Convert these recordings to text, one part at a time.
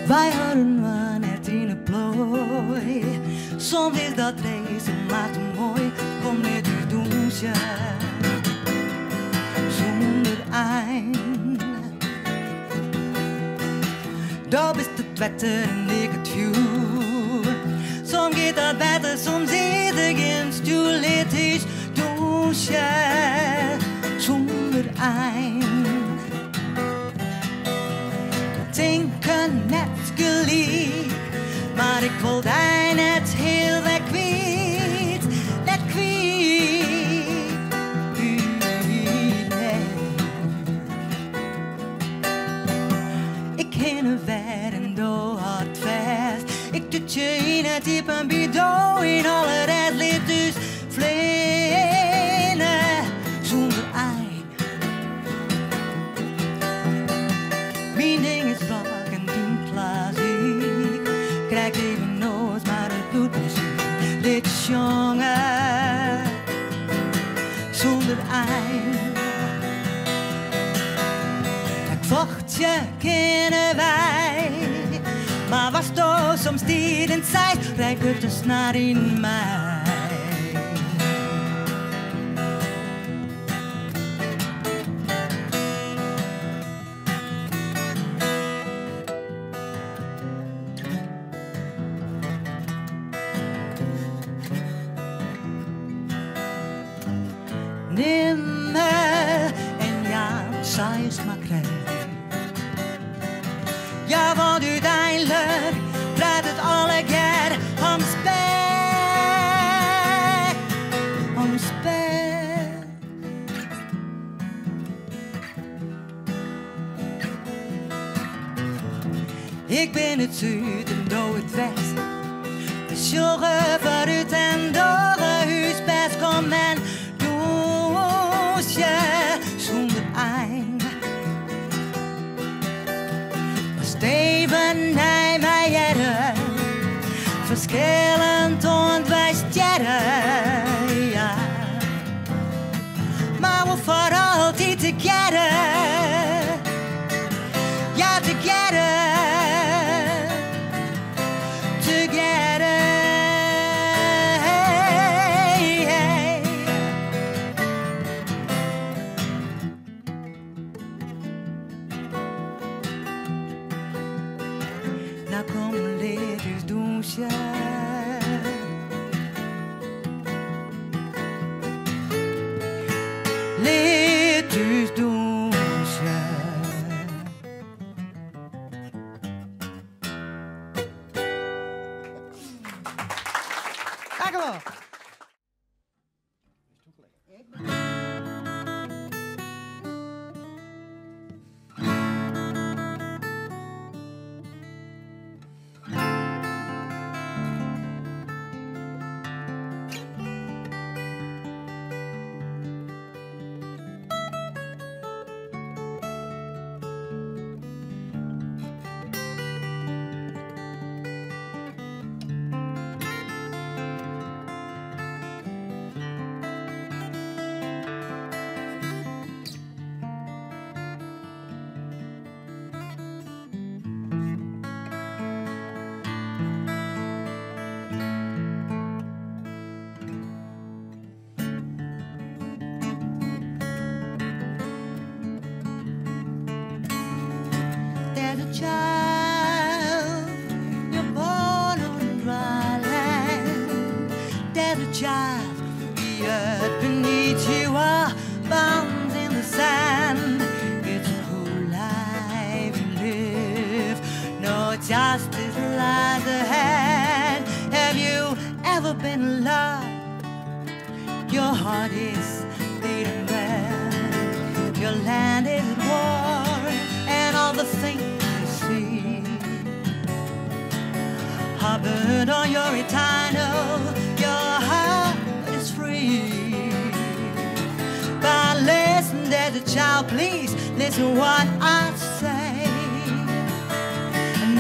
Wij houden van het in een plooi. Soms is dat race maar te mooi. Kom met u douche zonder eind. Dat is het wetter en ik het vuur. Soms gaat dat beter, soms is er geen stoel. Het is douche zonder eind. Denken net gelijk, maar ik wil die net heel weg kwijt, net kwijt. Ik ken een ver en doe hard vast. Ik doe je in het diep en bido in alle red ligt dus vlenen zonder ei. Mijn ding is vlak en doen klassiek. Krijg even nood, maar het doet muziek. Dit is jongen zonder eind. Ik vocht je kennen wij, maar was toch soms niet in tijd. Rijk het dus naar in mij. Nimmer en ja, zij is maar krijg. Ja, want uiteindelijk draait het alle keer om spek. Om spek. Ik ben het zuid en doe het west. De zorgen vooruit en door het huis best kom en zonder eind. Steven hij mij jaren, verschillend ontwijst jaren, ja. Maar we voor altijd together, ja, together, together. Nou kom leer dus douche. Leer dus douche. Dank u wel. Child, you're born on dry land. There's a child, the earth beneath you are bound in the sand. It's a whole life you live, no justice lies ahead. Have you ever been in love? Your heart is beating red. Your land is at war, and all the things harbored on your eternal, your heart is free. But listen, there's a child, please listen what I say.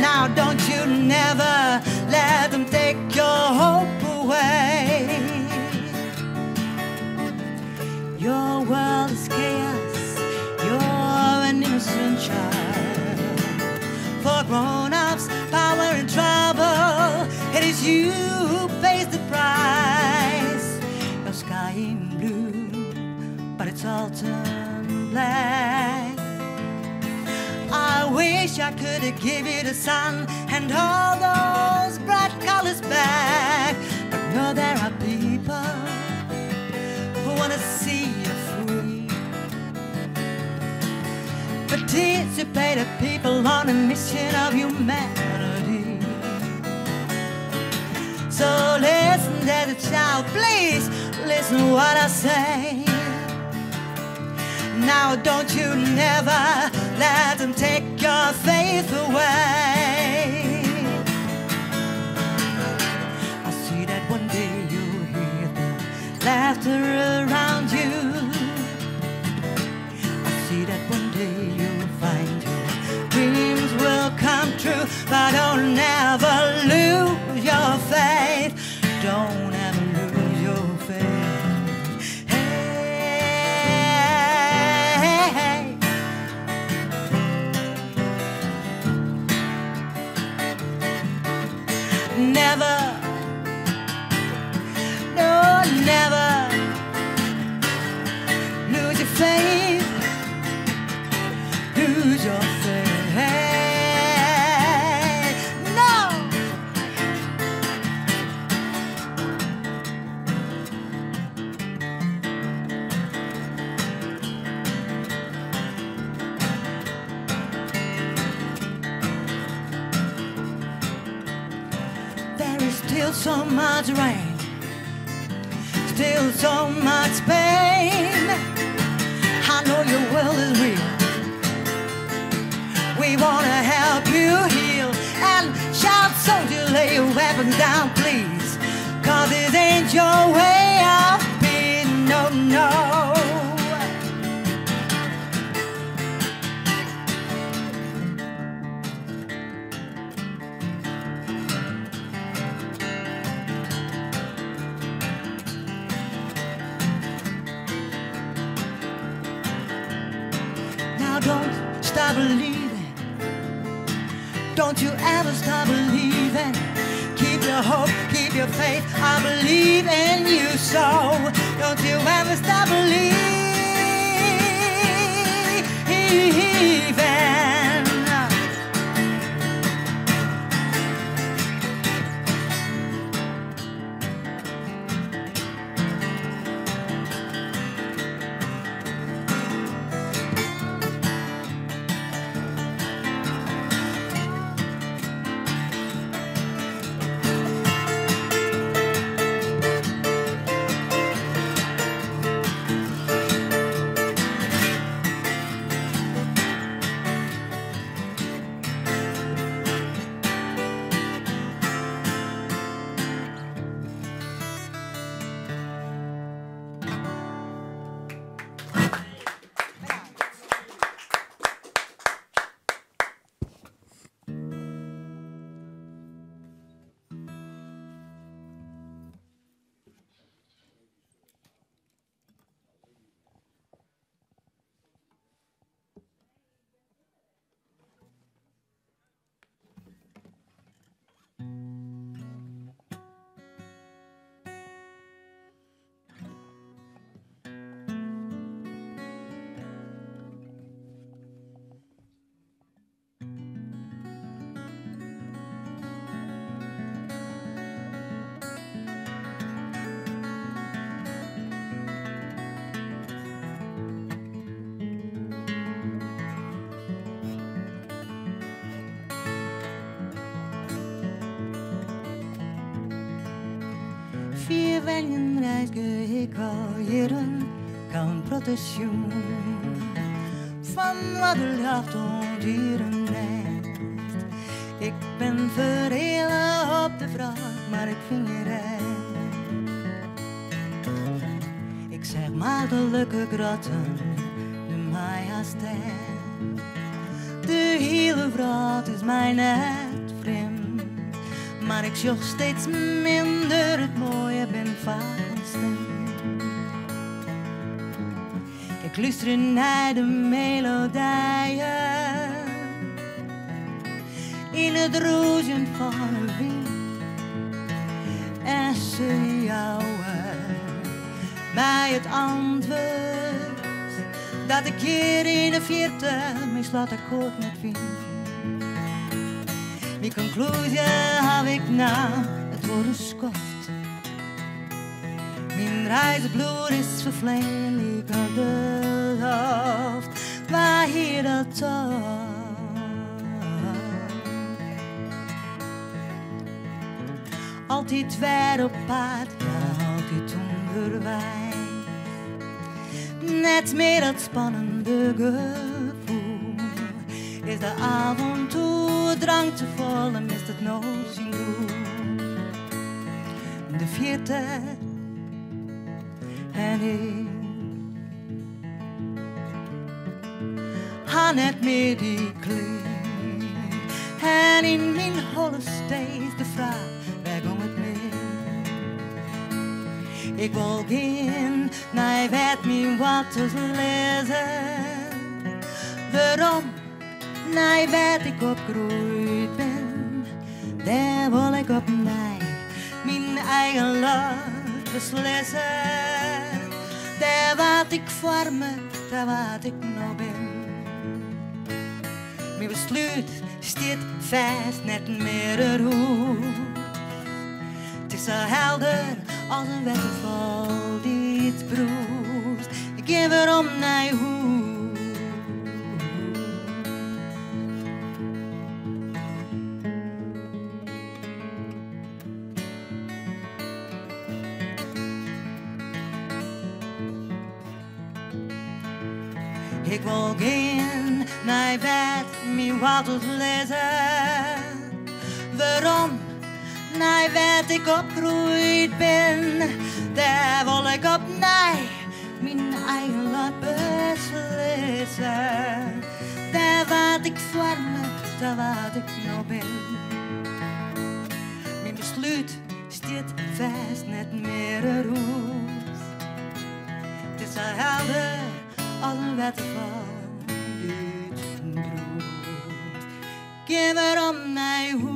Now don't you never let them take your hope away. Your world is chaos, you're an innocent child. For grown-ups you who pays the price. Your sky in blue, but it's all turned black. I wish I could give you the sun and all those bright colors back. But no, there are people who wanna see you free. Participated people on a mission of humanity. So listen to the child, please listen what I say. Now don't you never let them take your faith away. I see that one day you'll hear the laughter around you. I see that one day you'll find your dreams will come true. But don't ever lose your faith. Don't ever lose your faith. Never, no, never lose your faith, lose your faith, no. There is still so much rain, still so much pain. I know your will is real. We wanna help you heal. And shout, soldier, lay your weapons down, please. 'Cause this ain't your way of being, no, no. Don't stop believing. Don't you ever stop believing. Keep your hope, keep your faith. I believe in you so. Don't you ever stop believing. Vier veljen reisgeheren kan protestation van wat de lucht ondieren nest. Ik ben verhelen op de vraag, maar ik vind je recht. Ik zeg maar de leuke grotten, de majesteit. De hele vraag is mij net vreemd, maar ik zocht steeds minder het mooie, ben vaak ontstemd. Ik luister naar de melodieën in het rozen van een wind. mij het antwoord dat ik hier in de vierde mijn slotakkoord net vind. Mijn conclusie heb ik na het worden skoft. Mijn reisbloed is vervleend, ik had de hoofd, waar hier dat toch. Altijd weer op pad, ja, altijd onderwijs. Net meer dat spannende gevoel is de avontuur, drang te vol en mist het nog zijn doel. De vierde en ik ha net meer die kling en in mijn holle steeds de vraag. Ik wil gaan naar wat mijn wat te lezen. Waarom? Naar wat ik opgegroeid ben. Daar wil ik op mij mijn eigen lot beslissen. Daar wat ik vorme, daar wat ik nou ben. Mijn besluit staat vast, net meer het hoofd. Het is zo helder als een waterval die het broest. Ik geef erom naar je hoe. Ik wil gaan naar bed, mijn water lezen. Waarom? Naar wat ik opgegroeid ben, daar wil ik op mij mijn eigen lot beslissen. Daar wat ik vorme, daar wat ik nou ben. Mijn besluit staat vast, net meer het hoes. Het is zo helder als een waterval die het broest. Geef erom naar je hoes.